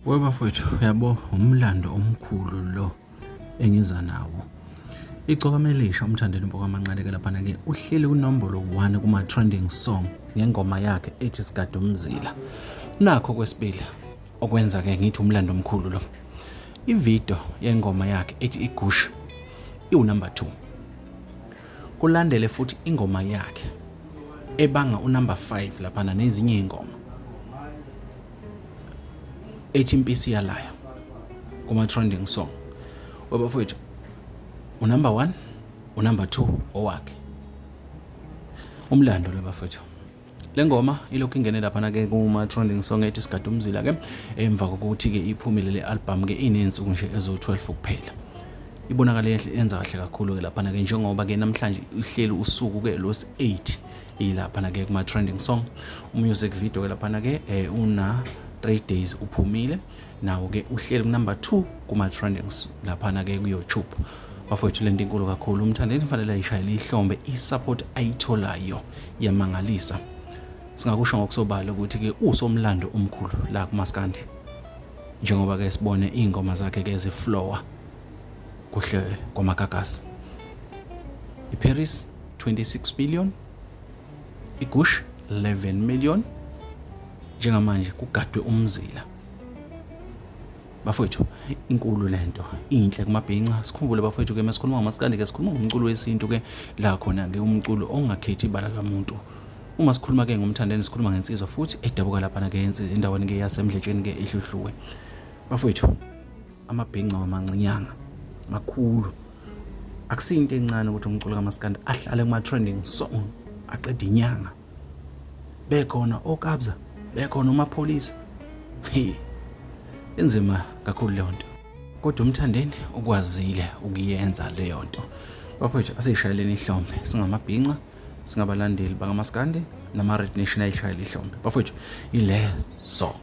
Webafowethu, yabo umlando omkhulu lo engiza nawo. Icokwamelisha umthandeni Mpokamanqaleke laphana ke uhleli kunombolo 1 kuma trending song ngengoma yakhe ethi Sigada Umzila. Nakho kwesibili okwenza ke ngithi umlando omkhulu lo. Ivideo yengoma yakhe ethi Igush number 2. Kulandele futhi ingoma yakhe ebanga number 5 laphana nezinye ingoma ethi Impisi Yalayo kuma trending song. Webafowethu number 1 number 2 owakhe. Umlando labafowethu. Lengoma ilokhu ingene laphana ke kuma trending song ethi Sigada Umzila ke emva kokuthi ke iphumile le album ke inensuku nje ezo12 kuphela. Ibonakala yenza kahle kakhulu ke laphana ke njengoba ke namhlanje ihleli usuku ke los 8 ilaphana ke kuma trending song. Music video ke laphana ke una 3 days uphumile nawo ke uhleli number 2 kuma trendings laphana ke ku YouTube. Bafowethu lento inkulu kakhulu umthandeni fanele ayishayela ihlombe isupport ayitholayo yamangalisa. Singakusho ngokusobala ukuthi ke usomlando omkhulu la kuMaskandi. Njengoba ke sibone ingoma zakhe ke eziflower kuhle kwamagagasi. iParis 26 billion, iGush 11 million. Njengamanje kugadwe umzila. Bafowethu inkulu lento inhle kumabhinca. Sikhumbule bafowethu ke masikhuluma ngamaskandi ke sikhuluma ngomculo wesintu ke la khona ke umculo ongakhethi ibala lamuntu. Uma sikhuluma ke ngomthandeni sikhuluma ngensizwa futhi edabuka lapha ke endaweni ke yasemdletsheni ke ehluhluwe. Bafowethu amabhinca wamancinyanga makhulu. Akusinto encane ukuthi umculo kamaskandi ahlale kuma trending song aqeda inyanga. Bekhona okabza, bekhona umapholisa. Enzima kakhulu le nto. Kodwa umthandeni ukwazile ukuyenza le nto. Bafowethu asishayeleni ihlombe singamabhinca, singabalandeli bakaMaskandi nama Red Nation ayishayela ihlombe. Bafowethu ilezo